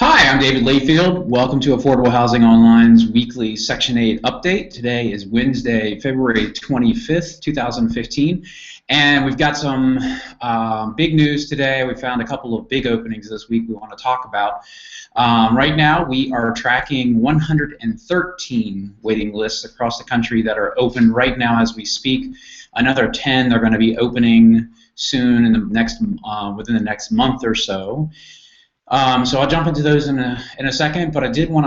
Hi, I'm David Layfield. Welcome to Affordable Housing Online's weekly Section 8 update. Today is Wednesday, February 25th, 2015, and we've got some big news today. We found a couple of big openings this week we want to talk about. Right now, we are tracking 113 waiting lists across the country that are open right now as we speak. Another 10 are going to be opening soon in the next, within the next month or so. So I'll jump into those in a second, but I did want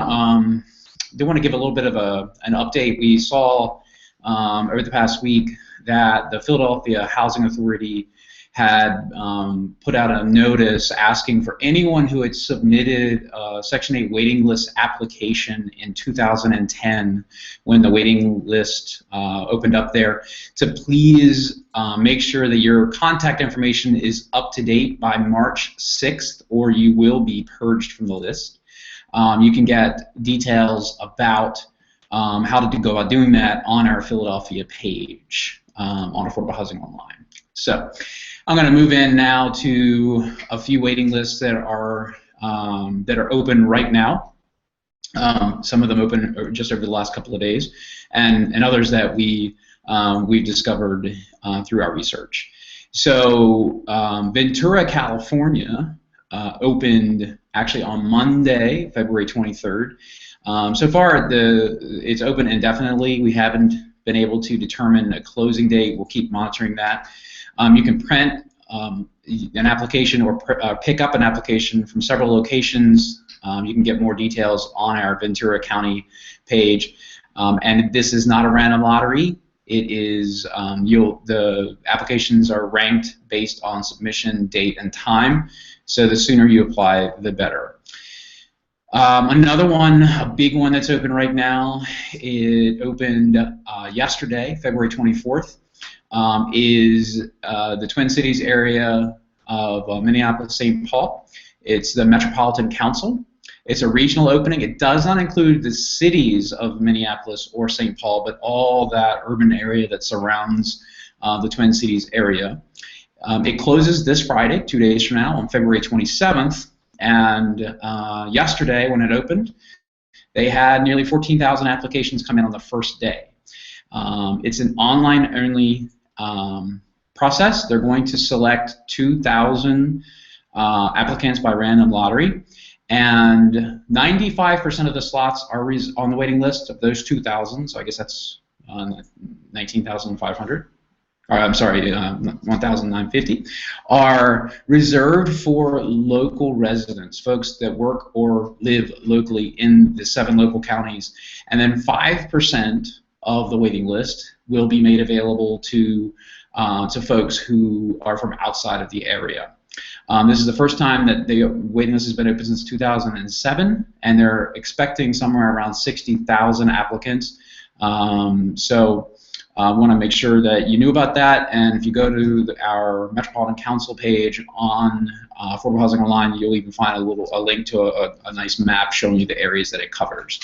to give a little bit of an update. We saw over the past week that the Philadelphia Housing Authority had put out a notice asking for anyone who had submitted a Section 8 waiting list application in 2010 when the waiting list opened up there to please make sure that your contact information is up to date by March 6th or you will be purged from the list. You can get details about how to go about doing that on our Philadelphia page on Affordable Housing Online. So I'm going to move in now to a few waiting lists that are open right now. Some of them open just over the last couple of days, and others that we've discovered through our research. So Ventura, California opened actually on Monday, February 23rd. So far, it's open indefinitely. We haven't been able to determine a closing date. We'll keep monitoring that. You can print an application or pick up an application from several locations. You can get more details on our Ventura County page. And this is not a random lottery. It is the applications are ranked based on submission date and time. So the sooner you apply, the better. Another one, a big one that's open right now, it opened yesterday, February 24th. Is the Twin Cities area of Minneapolis-St. Paul. It's the Metropolitan Council. It's a regional opening. It does not include the cities of Minneapolis or St. Paul, but all that urban area that surrounds the Twin Cities area. It closes this Friday, 2 days from now, on February 27th. And yesterday, when it opened, they had nearly 14,000 applications come in on the first day. It's an online-only process. They're going to select 2,000 applicants by random lottery, and 95% of the slots are on the waiting list of those 2,000. So I guess that's 19,500. Or I'm sorry, 1,950 are reserved for local residents, folks that work or live locally in the 7 local counties, and then 5% of the waiting list will be made available to folks who are from outside of the area. This is the first time that the waiting list has been open since 2007, and they're expecting somewhere around 60,000 applicants. So I want to make sure that you knew about that, and if you go to our Metropolitan Council page on Affordable Housing Online, you'll even find a link to a nice map showing you the areas that it covers.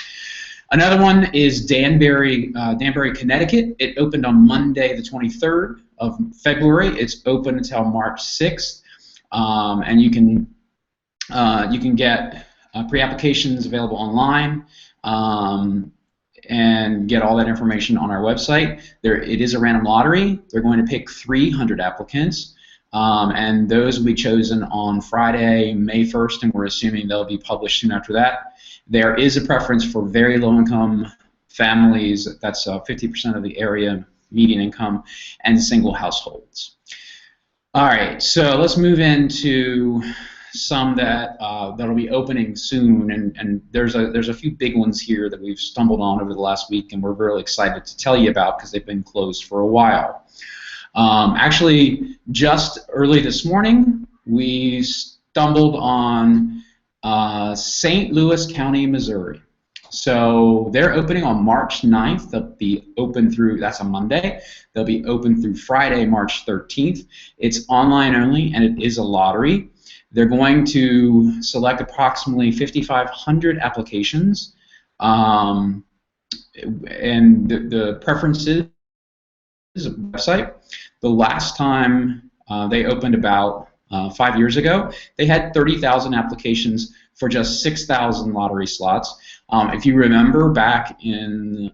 Another one is Danbury, Connecticut. It opened on Monday, the 23rd of February. It's open until March 6th, and you can get pre-applications available online and get all that information on our website. It is a random lottery. They're going to pick 300 applicants, and those will be chosen on Friday, May 1st, and we're assuming they'll be published soon after that. There is a preference for very low-income families. That's 50% of the area median income, and single households. All right, so let's move into some that'll be opening soon, and there's a few big ones here that we've stumbled on over the last week, and we're really excited to tell you about because they've been closed for a while. Actually, just early this morning, we stumbled on St. Louis County, Missouri. So they're opening on March 9th. They'll be open through, that's a Monday. They'll be open through Friday, March 13th. It's online only, and it is a lottery. They're going to select approximately 5,500 applications, and the preferences is a website. The last time they opened about 5 years ago, they had 30,000 applications for just 6,000 lottery slots. If you remember back in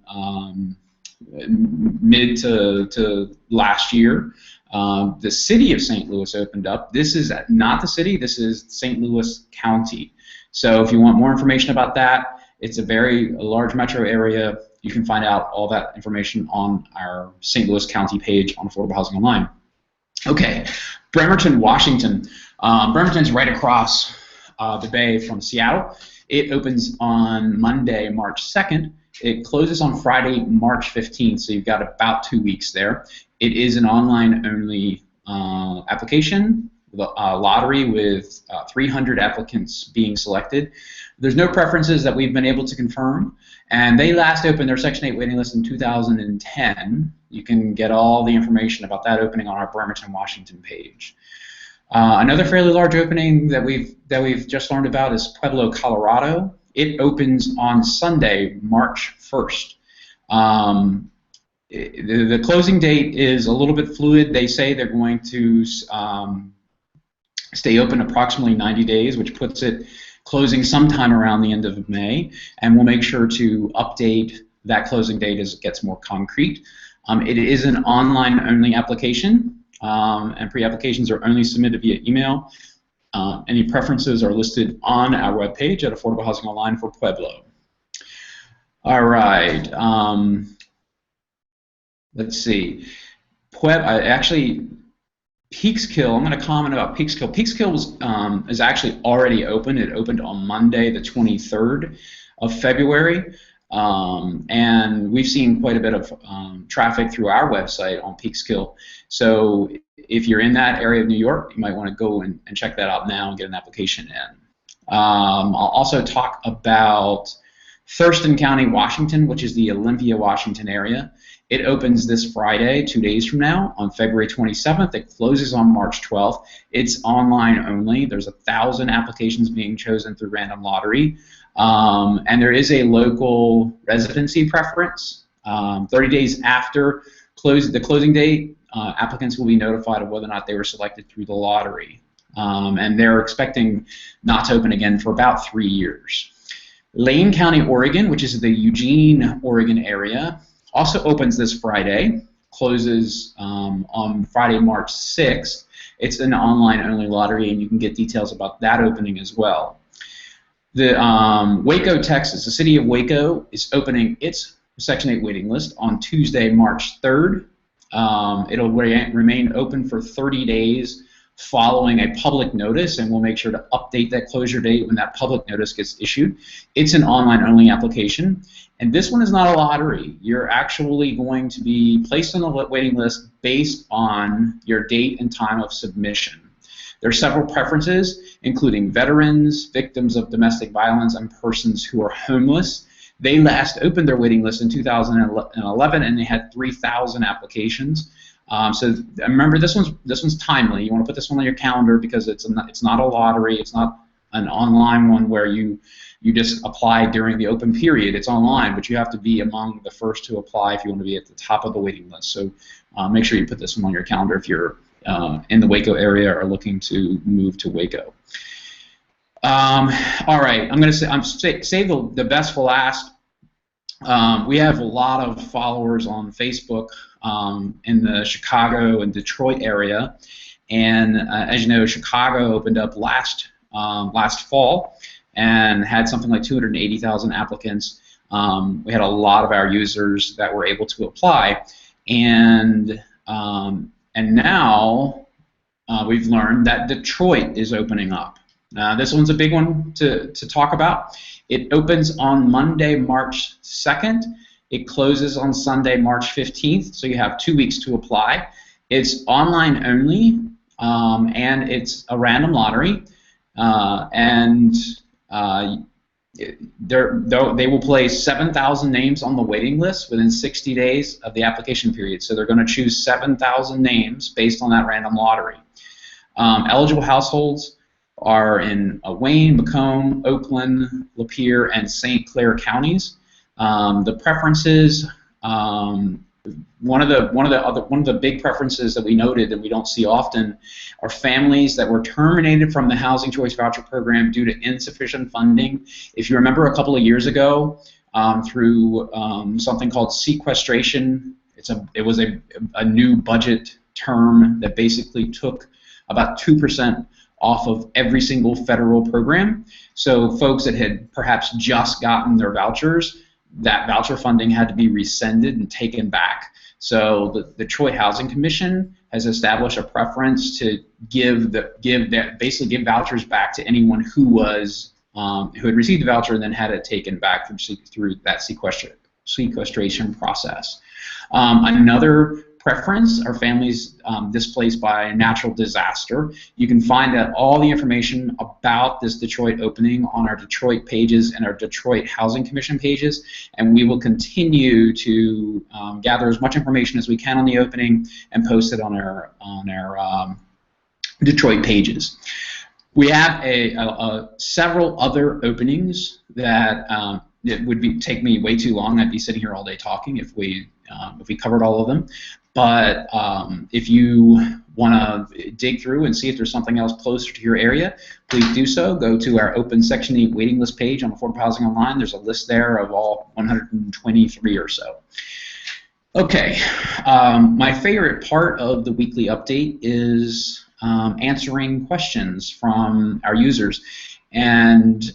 mid to last year, the city of St. Louis opened up. This is not the city, this is St. Louis County. So if you want more information about that, it's a very large metro area. You can find out all that information on our St. Louis County page on Affordable Housing Online. Okay, Bremerton, Washington. Bremerton's right across the bay from Seattle. It opens on Monday, March 2nd. It closes on Friday, March 15th, so you've got about 2 weeks there. It is an online-only application, lottery with 300 applicants being selected. There's no preferences that we've been able to confirm, and they last opened their Section 8 waiting list in 2010. You can get all the information about that opening on our Bremerton, Washington page. Another fairly large opening that we've just learned about is Pueblo, Colorado. It opens on Sunday, March 1st. The closing date is a little bit fluid. They say they're going to stay open approximately 90 days, which puts it closing sometime around the end of May, and we'll make sure to update that closing date as it gets more concrete. It is an online-only application, and pre-applications are only submitted via email. Any preferences are listed on our webpage at Affordable Housing Online for Pueblo. All right. Let's see. Actually, Peekskill, I'm going to comment about Peekskill. Peekskill is actually already open. It opened on Monday, the 23rd of February. And we've seen quite a bit of traffic through our website on Peekskill. So if you're in that area of New York, you might want to go and check that out now and get an application in. I'll also talk about Thurston County, Washington, which is the Olympia, Washington area. It opens this Friday, 2 days from now, on February 27th. It closes on March 12th. It's online only. There's 1,000 applications being chosen through random lottery. And there is a local residency preference. 30 days after the closing date, applicants will be notified of whether or not they were selected through the lottery. And they're expecting not to open again for about 3 years. Lane County, Oregon, which is the Eugene, Oregon area, also opens this Friday, closes on Friday, March 6th. It's an online-only lottery, and you can get details about that opening as well. The Waco, Texas, the city of Waco is opening its Section 8 waiting list on Tuesday, March 3rd. It'll remain open for 30 days following a public notice, and we'll make sure to update that closure date when that public notice gets issued. It's an online-only application, and this one is not a lottery. You're actually going to be placed on the waiting list based on your date and time of submission. There are several preferences, including veterans, victims of domestic violence, and persons who are homeless. They last opened their waiting list in 2011, and they had 3,000 applications. So remember, this one's timely. You want to put this one on your calendar because it's not a lottery. It's not an online one where you just apply during the open period. It's online, but you have to be among the first to apply if you want to be at the top of the waiting list. So make sure you put this one on your calendar if you're in the Waco area or looking to move to Waco. All right, I'm going to save the best for last. We have a lot of followers on Facebook in the Chicago and Detroit area, and as you know, Chicago opened up last fall and had something like 280,000 applicants. We had a lot of our users that were able to apply, and now we've learned that Detroit is opening up. This one's a big one to talk about. It opens on Monday, March 2nd. It closes on Sunday, March 15th, so you have 2 weeks to apply. It's online only, and it's a random lottery, they will place 7,000 names on the waiting list within 60 days of the application period. So they're going to choose 7,000 names based on that random lottery. Eligible households are in Wayne, Macomb, Oakland, Lapeer, and St. Clair counties. The preferences, one of the big preferences that we noted that we don't see often are families that were terminated from the Housing Choice Voucher Program due to insufficient funding. If you remember a couple of years ago, through something called sequestration, it was a new budget term that basically took about 2% off of every single federal program. So folks that had perhaps just gotten their vouchers, that voucher funding had to be rescinded and taken back. So the Detroit Housing Commission has established a preference to basically give vouchers back to anyone who had received the voucher and then had it taken back through that sequestration process. Another preference are families displaced by a natural disaster. You can find out all the information about this Detroit opening on our Detroit pages and our Detroit Housing Commission pages, and we will continue to gather as much information as we can on the opening and post it on our Detroit pages. We have several other openings that it would take me way too long. I'd be sitting here all day talking if we covered all of them. But if you want to dig through and see if there's something else closer to your area, please do so. Go to our open Section 8 waiting list page on Affordable Housing Online. There's a list there of all 123 or so. Okay, my favorite part of the weekly update is answering questions from our users, and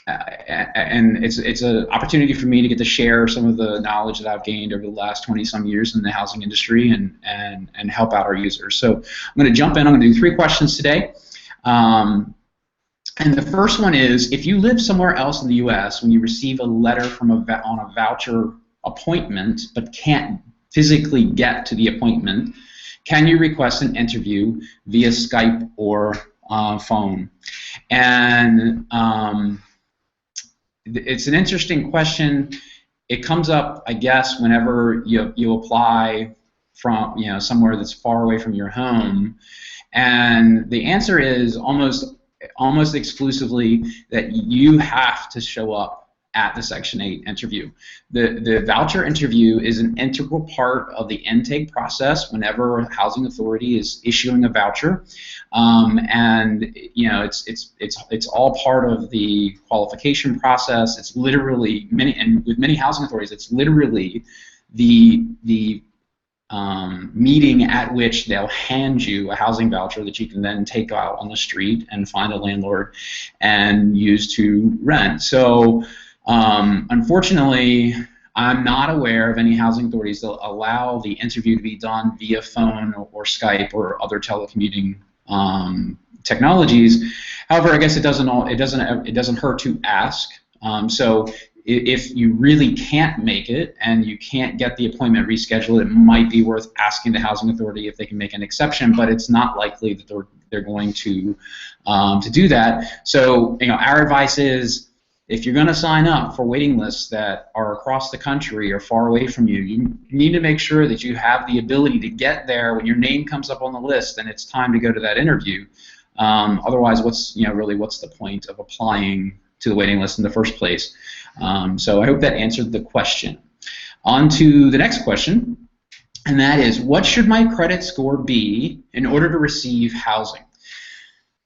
it's an opportunity for me to get to share some of the knowledge that I've gained over the last 20-some years in the housing industry and help out our users. So I'm going to jump in. I'm going to do 3 questions today. And the first one is, if you live somewhere else in the U.S. when you receive a letter from on a voucher appointment but can't physically get to the appointment, can you request an interview via Skype or phone? And it's an interesting question. It comes up, I guess, whenever you apply from somewhere that's far away from your home, and the answer is almost exclusively that you have to show up at the Section 8 interview. The voucher interview is an integral part of the intake process whenever a housing authority is issuing a voucher, and it's all part of the qualification process. It's literally with many housing authorities, it's literally the meeting at which they'll hand you a housing voucher that you can then take out on the street and find a landlord and use to rent. So unfortunately, I'm not aware of any housing authorities that allow the interview to be done via phone or Skype or other telecommuting technologies. However, I guess it doesn't hurt to ask. So if you really can't make it and you can't get the appointment rescheduled, it might be worth asking the housing authority if they can make an exception. But it's not likely that they're going to do that. So our advice is, if you're going to sign up for waiting lists that are across the country or far away from you, you need to make sure that you have the ability to get there when your name comes up on the list and it's time to go to that interview. Otherwise, what's the point of applying to the waiting list in the first place? So I hope that answered the question. On to the next question, and that is, what should my credit score be in order to receive housing?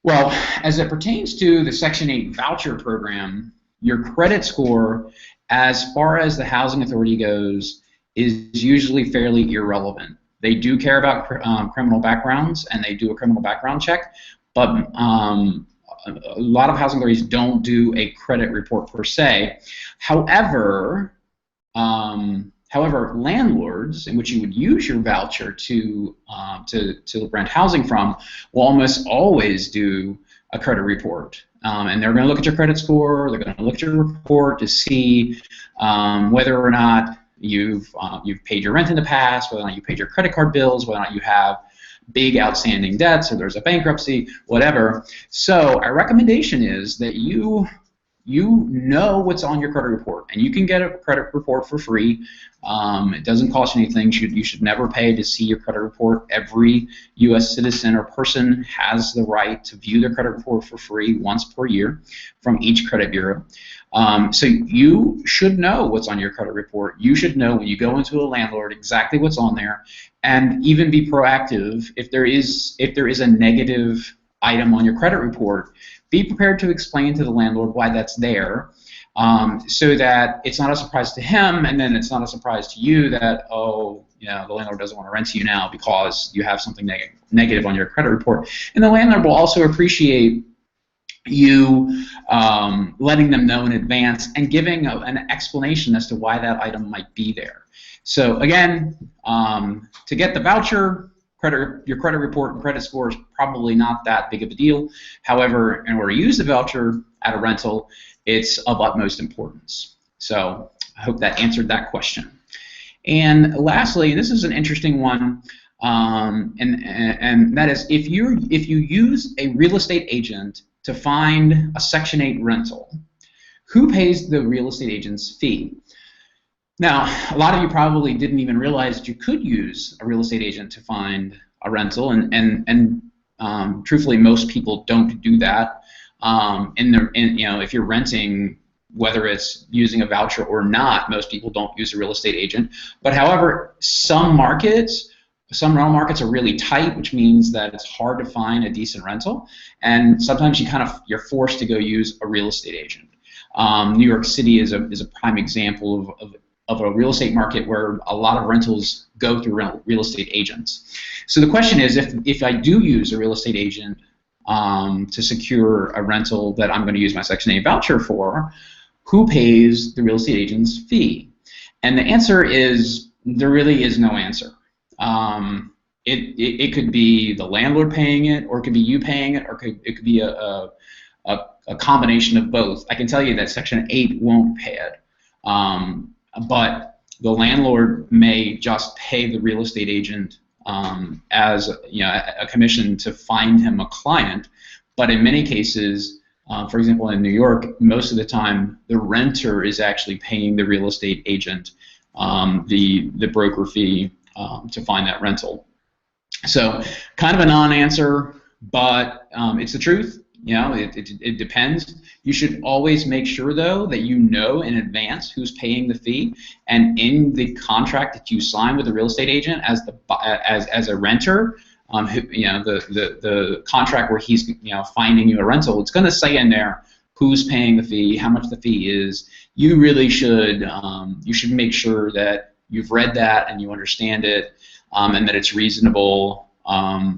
Well, as it pertains to the Section 8 voucher program, your credit score, as far as the housing authority goes, is usually fairly irrelevant. They do care about criminal backgrounds, and they do a criminal background check, but a lot of housing authorities don't do a credit report per se. However, landlords in which you would use your voucher to rent housing from will almost always do a credit report. And they're going to look at your credit score, they're going to look at your report to see whether or not you've paid your rent in the past, whether or not you paid your credit card bills, whether or not you have big outstanding debts or there's a bankruptcy, whatever. So our recommendation is that you you know what's on your credit report, and you can get a credit report for free. It doesn't cost you anything. You should never pay to see your credit report. Every U.S. citizen or person has the right to view their credit report for free once per year from each credit bureau. So you should know what's on your credit report. You should know when you go into a landlord exactly what's on there, and even be proactive if there is a negative item on your credit report. Be prepared to explain to the landlord why that's there, so that it's not a surprise to him, and then it's not a surprise to you that, oh, the landlord doesn't want to rent to you now because you have something negative on your credit report. And the landlord will also appreciate you letting them know in advance and giving an explanation as to why that item might be there. So again, to get the voucher, your credit report and credit score is probably not that big of a deal. However, in order to use the voucher at a rental, it's of utmost importance. So I hope that answered that question. And lastly, this is an interesting one, and that is if you use a real estate agent to find a Section 8 rental, who pays the real estate agent's fee? Now, a lot of you probably didn't even realize that you could use a real estate agent to find a rental, and truthfully, most people don't do that. If you're renting, whether it's using a voucher or not, most people don't use a real estate agent. But however, some rental markets are really tight, which means that it's hard to find a decent rental, and sometimes you're forced to go use a real estate agent. New York City is a prime example of a real estate market where a lot of rentals go through real estate agents. So the question is, if I do use a real estate agent to secure a rental that I'm going to use my Section 8 voucher for, who pays the real estate agent's fee? And the answer is, there really is no answer. It could be the landlord paying it, or it could be you paying it, or it could be a combination of both. I can tell you that Section 8 won't pay it, but the landlord may just pay the real estate agent as a commission to find him a client. But in many cases, for example, in New York, most of the time the renter is actually paying the real estate agent the broker fee to find that rental. So kind of a non-answer, but it's the truth. It depends. You should always make sure, though, that you know in advance who's paying the fee, and in the contract that you sign with the real estate agent as a renter, the contract where he's finding you a rental, it's going to say in there who's paying the fee, how much the fee is. You really should make sure that you've read that and you understand it, and that it's reasonable.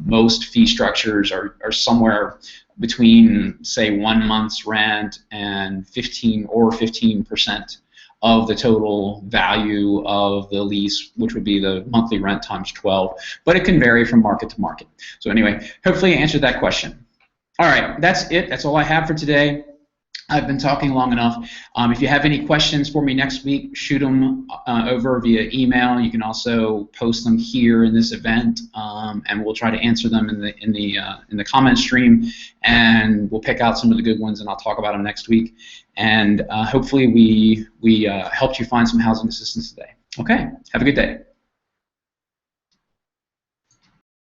Most fee structures are somewhere between, say, 1 month's rent and 15% of the total value of the lease, which would be the monthly rent times 12. But it can vary from market to market. So anyway, hopefully I answered that question. All right, that's it. That's all I have for today. I've been talking long enough. If you have any questions for me next week, shoot them over via email. You can also post them here in this event, and we'll try to answer them in the comment stream. And we'll pick out some of the good ones, and I'll talk about them next week. And hopefully we helped you find some housing assistance today. Okay, have a good day.